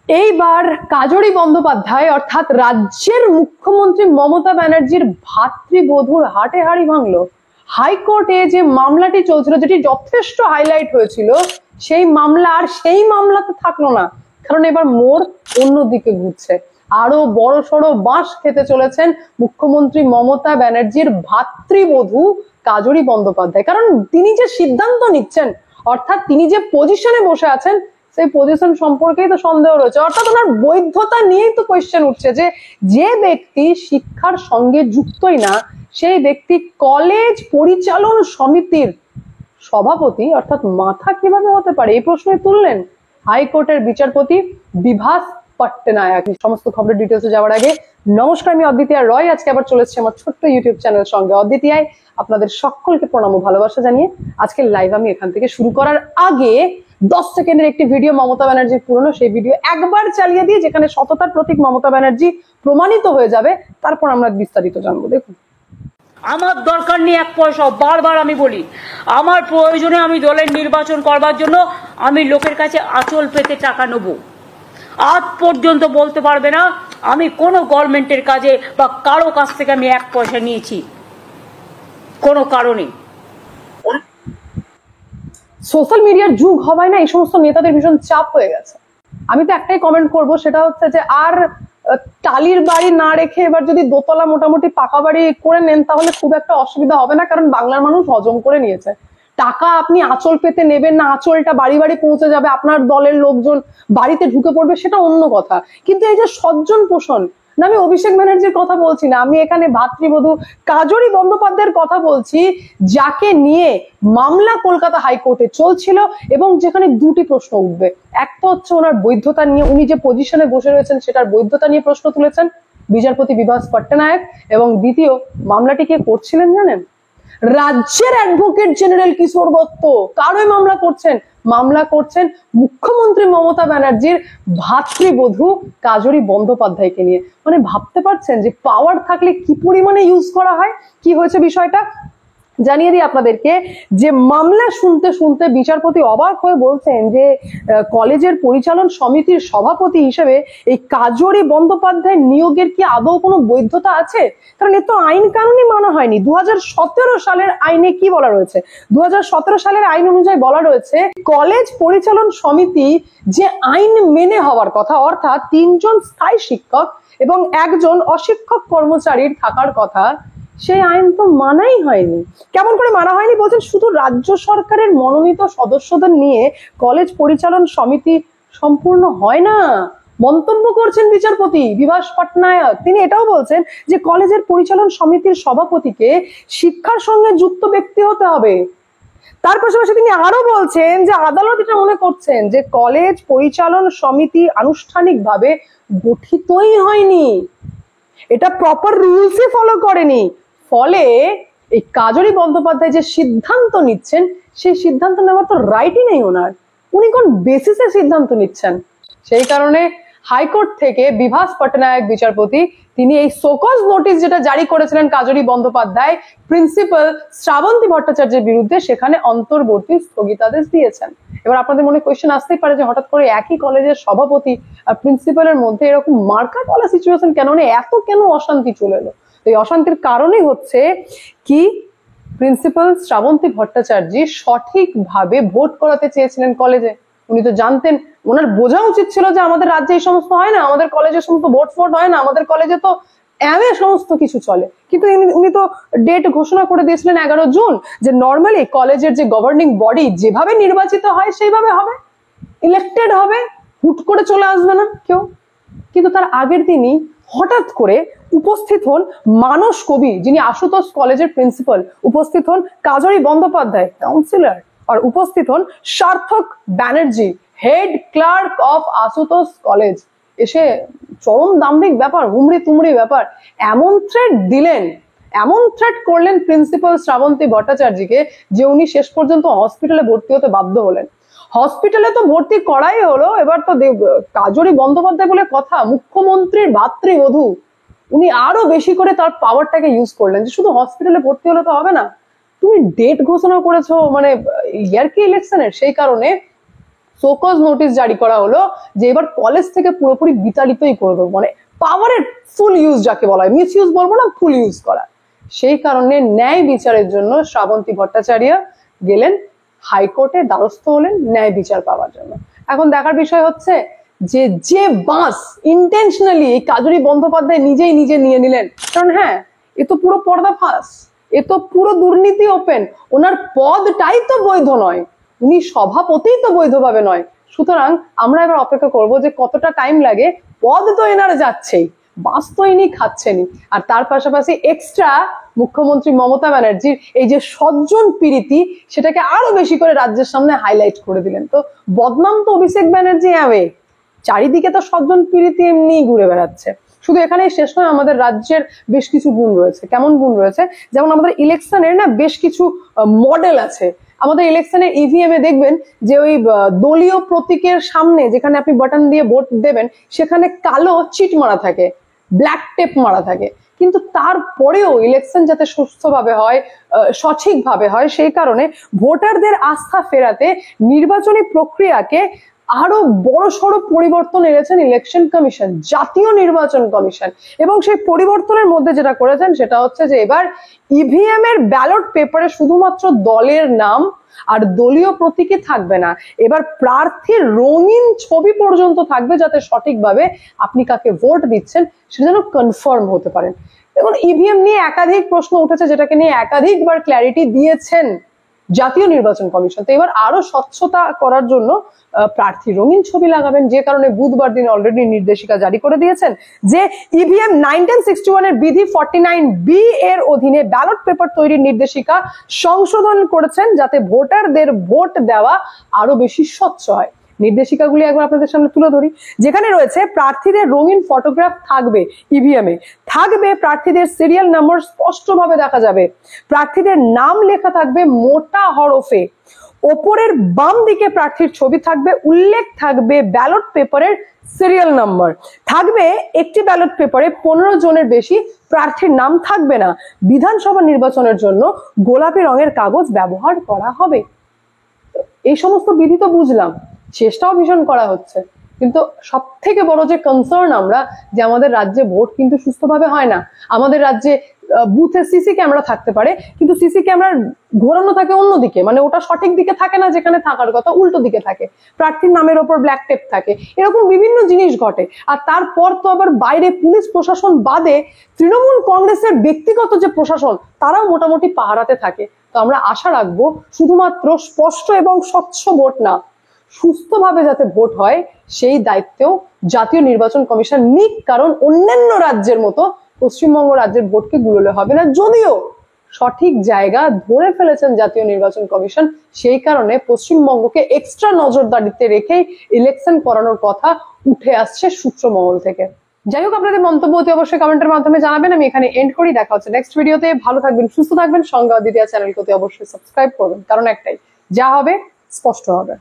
এইবার কাজরি বন্দ্যোপাধ্যায় অর্থাৎ রাজ্যের মুখ্যমন্ত্রী মমতা ব্যানার্জির ভাতৃবধূর হাটে হাড়ি ভাঙলো। হাইকোর্টে যে মামলাটি চলছিল, যেটি যথেষ্ট হাইলাইট হয়েছিল, সেই মামলা আর সেই মামলাতে থাকলো না, কারণ এবার মোড় অন্যদিকে ঘুরছে। আরো বড় সড়ো বাঁশ খেতে চলেছেন মুখ্যমন্ত্রী মমতা ব্যানার্জির ভাতৃবধূ কাজরি বন্দ্যোপাধ্যায়। কারণ তিনি যে সিদ্ধান্ত নিচ্ছেন, অর্থাৎ তিনি যে পজিশনে বসে আছেন, সেই পজিশন সম্পর্কেই তো সন্দেহ রয়েছে। অর্থাৎ ওনার বৈধতা নিয়েই তো কোয়েশ্চেন উঠছে যে ব্যক্তি শিক্ষার সঙ্গে যুক্তই না, সেই ব্যক্তি কলেজ পরিচালন সমিতির সভাপতি অর্থাৎ মাথা কিভাবে হতে পারে, এই প্রশ্নই তুললেন হাইকোর্টের বিচারপতি বিভাস পট্টনায়ক। সমস্ত খবরের ডিটেলসে যাওয়ার আগে নমস্কার, আমি অদ্বিতীয়া রয়। আজকে আবার চলে এসেছি আমার ছোট্ট ইউটিউব চ্যানেল সঙ্গে অদ্বিতীয়ায়। আপনাদের সকলকে প্রণাম ও ভালোবাসা জানিয়ে আজকের লাইভ আমি এখান থেকে শুরু করার আগে 10 সেকেন্ডের একটি ভিডিও মমতা ব্যানার্জির পুরনো, সেই ভিডিও একবার চালিয়ে দিয়ে যেখানে সততার প্রতীক মমতা ব্যানার্জি প্রমাণিত হয়ে যাবে, তারপর আমরা বিস্তারিত জানবো। দেখুন, আমার দরকার নেই এক পয়সা, বারবার আমি বলি, আমার প্রয়োজনে আমি দলের নির্বাচন করবার জন্য আমি লোকের কাছে আঁচল পেতে টাকা নেব। আজ পর্যন্ত বলতে পারবে না আমি কোনো গভর্নমেন্টের কাজে বা কারো কাছ থেকে আমি এক পয়সা নিয়েছি, কোনো কারণে। সোশ্যাল মিডিয়ার যুগ হওয়ায় না এই সমস্ত নেতাদের ভীষণ চাপ হয়ে গেছে। আমি তো একটাই কমেন্ট করব, সেটা হচ্ছে যে আর টালির বাড়ি না রেখে এবার যদি দোতলা মোটামুটি পাকা বাড়ি করে নেন তাহলে খুব একটা অসুবিধা হবে না, কারণ বাংলার মানুষ হজম করে নিয়েছে। টাকা আপনি আঁচল পেতে নেবেন না, আঁচলটা বাড়ি বাড়ি পৌঁছে যাবে, আপনার দলের লোকজন বাড়িতে ঢুকে পড়বে, সেটা অন্য কথা। কিন্তু এই যে সজ্জন পোষণ, না আমি অভিষেক ব্যানার্জির কথা বলছি না, আমি এখানে ভাতৃবধূ কাজরি বন্দ্যোপাধ্যায়ের কথা বলছি, যাকে নিয়ে মামলা কলকাতা হাইকোর্টে চলছিল এবং যেখানে দুটি প্রশ্ন উঠবে। একটা হচ্ছে ওনার বৈধতা নিয়ে, উনি যে পজিশনে বসে রয়েছেন সেটার বৈধতা নিয়ে প্রশ্ন তুলেছেন বিচারপতি বিভাস পট্টনায়ক, এবং দ্বিতীয় মামলাটি কে করছিলেন জানেন? রাজ্যের অ্যাডভোকেট জেনারেল কিশোর দত্ত। কারোই মামলা করছেন মুখ্যমন্ত্রী মমতা ব্যানার্জির ভাতৃবধূ কাজরি বন্দ্যোপাধ্যায়কে নিয়ে। মানে ভাবতে পারছেন যে পাওয়ার থাকলে কি পরিমাণে ইউজ করা হয়। কি হয়েছে বিষয়টা জানিয়ে দিই আপনাদেরকে, যে মামলা শুনতে শুনতে বিচারপতি অবাক হয়ে বলছেন যে কলেজের পরিচালন সমিতির সভাপতি হিসেবে এই কাজরি বন্দ্যোপাধ্যায় নিয়োগের কি আদৌ কোনো বৈধতা আছে? কারণ এ তো আইন কানুনই মানা হয়নি। 2017 সালের আইনে কি বলা রয়েছে? 2017 সালের আইন অনুযায়ী বলা রয়েছে কলেজ পরিচালন সমিতি যে আইন মেনে হওয়ার কথা, অর্থাৎ 3 জন স্থায়ী শিক্ষক এবং 1 জন অশিক্ষক কর্মচারীর থাকার কথা, সেই আইন তো মানাই হয়নি। কেমন করে মানা হয়নি বলছেন? শুধু রাজ্য সরকারের মনোনীত সদস্যদের নিয়ে কলেজ পরিচালন সমিতি সম্পূর্ণ হয় না, মন্তব্য করছেন বিচারপতি বিভাস পট্টনায়ক। তিনি এটাও বলছেন যে কলেজের পরিচালন সমিতির সভাপতিকে শিক্ষার সঙ্গে যুক্ত ব্যক্তি হতে হবে। তার পাশাপাশি তিনি আরো বলছেন যে আদালত এটা মনে করছেন যে কলেজ পরিচালন সমিতি আনুষ্ঠানিকভাবে গঠিতই হয়নি, এটা প্রপার রুলসই ফলো করেনি। ফলে এই কাজরি বন্দ্যোপাধ্যায় যে সিদ্ধান্ত নিচ্ছেন, সেই সিদ্ধান্ত নেওয়ার তো রাইটই নেই ওনার। উনি কোন বেসিসে সিদ্ধান্ত নিচ্ছেন? সেই কারণে হাইকোর্ট থেকে বিভাস পট্টনায়ক বিচারপতি তিনি এই সোকজ নোটিশ যেটা জারি করেছিলেন কাজরি বন্দ্যোপাধ্যায় প্রিন্সিপাল শ্রাবন্তী ভট্টাচার্যের বিরুদ্ধে, সেখানে অন্তর্বর্তী স্থগিতাদেশ দিয়েছেন। এবার আপনাদের মনে কোয়েশ্চেন আসতেই পারে যে হঠাৎ করে একই কলেজের সভাপতি আর প্রিন্সিপালের মধ্যে এরকম মার্কাটওয়ালা সিচুয়েশন কেন, এত কেন অশান্তি চলে এলো? এই অশান্তির কারণই হচ্ছে কি, প্রিন্সিপাল শ্রাবন্তী ভট্টাচার্য সঠিকভাবে ভোট করাতে চেয়েছিলেন কলেজে। উনি তো জানতেন, ওনার বোঝা উচিত ছিল যে আমাদের রাজ্যে এই সমস্ত হয় না, আমাদের কলেজে সমস্ত ভোট হয় না, আমাদের কলেজে তো সমস্ত কিছু চলে। কিন্তু উনি তো ডেট ঘোষণা করে দিয়েছিলেন 11 জুন, যে নর্মালি কলেজের যে গভর্নিং বডি যেভাবে নির্বাচিত হয় সেইভাবে হবে, ইলেক্টেড হবে, হুট করে চলে আসবে না কেউ। কিন্তু তার আগের দিনই হঠাৎ করে উপস্থিত হন মানস কবি, যিনি আশুতোষ কলেজের প্রিন্সিপাল, উপস্থিত হন কাজরি বন্দ্যোপাধ্যায় কাউন্সিলর, আর উপস্থিত হন Sarthak Banerjee head clerk of Ashutosh college. এসে চরম দাম্ভিক ব্যাপার, হুমড়ি তুমড়ি ব্যাপার, এমন থ্রেট দিলেন, এমন থ্রেট করলেন প্রিন্সিপাল শ্রাবন্তী ভট্টাচার্যকে যে উনি শেষ পর্যন্ত হসপিটালে ভর্তি হতে বাধ্য হলেন। হসপিটালে তো ভর্তি করাই হলো, এবার তো কাজরি বন্দ্যোপাধ্যায় বলে কথা, মুখ্যমন্ত্রীর ভাতৃবধূ, উনি আরো বেশি করে তার পাওয়ারটাকে ইউজ করলেন যে শুধু হসপিটালে ভর্তি হলে তো হবে না, তুমি ডেট ঘোষণা করেছো মানে ইয়ারকি ইলেকশনের, সেই কারণে সোকজ নোটিশ জারি করা হলো যে এবার কলেজ থেকে পুরোপুরি বিতাড়িতই করে দেবো, মানে পাওয়ারের ফুল ইউজ যাকে বলা হয়, মিস ইউজ বলবো না, ফুল ইউজ করা। সেই কারণে ন্যায় বিচারের জন্য শ্রাবন্তী ভট্টাচার্য গেলেন হাইকোর্টে, দ্বারস্থ হলেন ন্যায় বিচার পাওয়ার জন্য। এখন দেখার বিষয় হচ্ছে যে বাস ইন্টেনশনালি এই কাজরি বন্দ্যোপাধ্যায় নিজেই নিজে নিয়ে নিলেন, কারণ হ্যাঁ এ তো পুরো পর্দাফাঁস, এ তো পুরো দুর্নীতি ওপেন, ওনার পদটাই তো বৈধ নয়, উনি সভাপতিই তো বৈধভাবে নয়। সুতরাং আমরা এবার অপেক্ষা করব যে কতটা টাইম লাগে, পদ তো এনার যাচ্ছেই, বাস তো ইনি খাচ্ছেনই, আর তার পাশাপাশি এক্সট্রা মুখ্যমন্ত্রী মমতা ব্যানার্জির এই যে সজ্জন প্রীতি সেটাকে আরো বেশি করে রাজ্যের সামনে হাইলাইট করে দিলেন। তো বদনাম তো অভিষেক ব্যানার্জি অ্যাওয়ে, চারিদিকে তো সজ্জন প্রীতি এমনি ঘুরে বেড়াচ্ছে। শুধু এখানেই শেষ নয়, আমাদের রাজ্যের বেশ কিছু গুণ রয়েছে। কেমন গুণ রয়েছে? যেমন আমাদের ইলেকশনের না বেশ কিছু মডেল আছে। আমাদের ইলেকশনের ইভিএম এ দেখবেন যে ওই দলীয় প্রতীকের সামনে যেখানে আপনি বাটন দিয়ে ভোট দেবেন সেখানে কালো চিট মারা থাকে, ব্ল্যাক টেপ মারা থাকে, কিন্তু তারপরেও ইলেকশন যাতে সুস্থভাবে হয়, সঠিকভাবে হয়, সেই কারণে ভোটারদের আস্থা ফেরাতে নির্বাচনী প্রক্রিয়াকে আরো বড় সড়ো পরিবর্তন এনেছেন ইলেকশন কমিশন, জাতীয় নির্বাচন কমিশন। এবং সেই পরিবর্তনের মধ্যে যেটা করেছেন সেটা হচ্ছে যে এবার ইভিএম এর ব্যালট পেপারে শুধুমাত্র দলের নাম আর দলীয় প্রতীকই থাকবে না, এবার প্রার্থীর রঙিন ছবি পর্যন্ত থাকবে, যাতে সঠিকভাবে আপনি কাকে ভোট দিচ্ছেন সেটা যেন কনফার্ম হতে পারেন। দেখুন ইভিএম নিয়ে একাধিক প্রশ্ন উঠেছে, যেটাকে নিয়ে একাধিকবার ক্ল্যারিটি দিয়েছেন জাতীয় নির্বাচন কমিশন। তো এবার আরো স্বচ্ছতা করার জন্য প্রার্থী রঙিন ছবি লাগাবেন, যে কারণে বুধবার দিন অলরেডি নির্দেশিকা জারি করে দিয়েছেন যে ইভিএম 1961 এর বিধি 49B এর অধীনে ব্যালট পেপার তৈরির নির্দেশিকা সংশোধন করেছেন যাতে ভোটারদের ভোট দেওয়া আরো বেশি স্বচ্ছ হয়। নির্দেশিকাগুলি একবার আপনাদের সামনে তুলে ধরি, যেখানে রয়েছে প্রার্থীদের রঙিন ফটোগ্রাফ থাকবে ইভিএম এ, থাকবে প্রার্থীদের সিরিয়াল নাম্বার স্পষ্টভাবে দেখা যাবে, প্রার্থীদের নাম লেখা থাকবে মোটা হরফে, ওপরের বাম দিকে প্রার্থীর ছবি থাকবে, উল্লেখ থাকবে ব্যালট পেপারের সিরিয়াল নাম্বার, থাকবে একটি ব্যালট পেপারে 15 জনের বেশি প্রার্থীর নাম থাকবে না, বিধানসভা নির্বাচনের জন্য গোলাপি রঙের কাগজ ব্যবহার করা হবে। এই সমস্ত বিধি তো বুঝলাম, চেষ্টাও ভীষণ করা হচ্ছে, কিন্তু সব থেকে বড় যে কনসার্ন আমরা, যে আমাদের রাজ্যে ভোট কিন্তু সুস্থভাবে হয় না। আমাদের রাজ্যে বুথে সিসি ক্যামেরা থাকতে পারে, কিন্তু সিসি ক্যামেরা ঘোরানো থাকে অন্যদিকে, মানে ওটা সঠিক দিকে থাকে না, যেখানে থাকার কথা উল্টো দিকে থাকে, প্রার্থীর নামের ওপর ব্ল্যাক টেপ থাকে, এরকম বিভিন্ন জিনিস ঘটে। আর তারপর তো আবার বাইরে পুলিশ প্রশাসন বাদে তৃণমূল কংগ্রেসের ব্যক্তিগত যে প্রশাসন তারাও মোটামুটি পাহারাতে থাকে। তো আমরা আশা রাখবো শুধুমাত্র স্পষ্ট এবং স্বচ্ছ ভোট না, সুস্থভাবে যাতে ভোট হয় সেই দায়িত্বেও জাতীয় নির্বাচন কমিশন নিক, কারণ অন্যান্য রাজ্যের মতো পশ্চিমবঙ্গ রাজ্যের ভোটকে গুলোলে হবে না। যদিও সঠিক জায়গা ধরে ফেলেছেন জাতীয় নির্বাচন কমিশন, সেই কারণে পশ্চিমবঙ্গকে এক্সট্রা নজরদারিতে রেখেই ইলেকশন করানোর কথা উঠে আসছে সূত্রমহল থেকে। যাই হোক, আপনাদের মন্তব্য অতি অবশ্যই কমেন্টের মাধ্যমে জানাবেন। আমি এখানে এন্ড করি, দেখা হচ্ছে নেক্সট ভিডিওতে। ভালো থাকবেন, সুস্থ থাকবেন, সংজ্ঞা দ্বিতীয় চ্যানেলকে অতি অবশ্যই সাবস্ক্রাইব করবেন, কারণ একটাই, যা হবে স্পষ্ট হবে।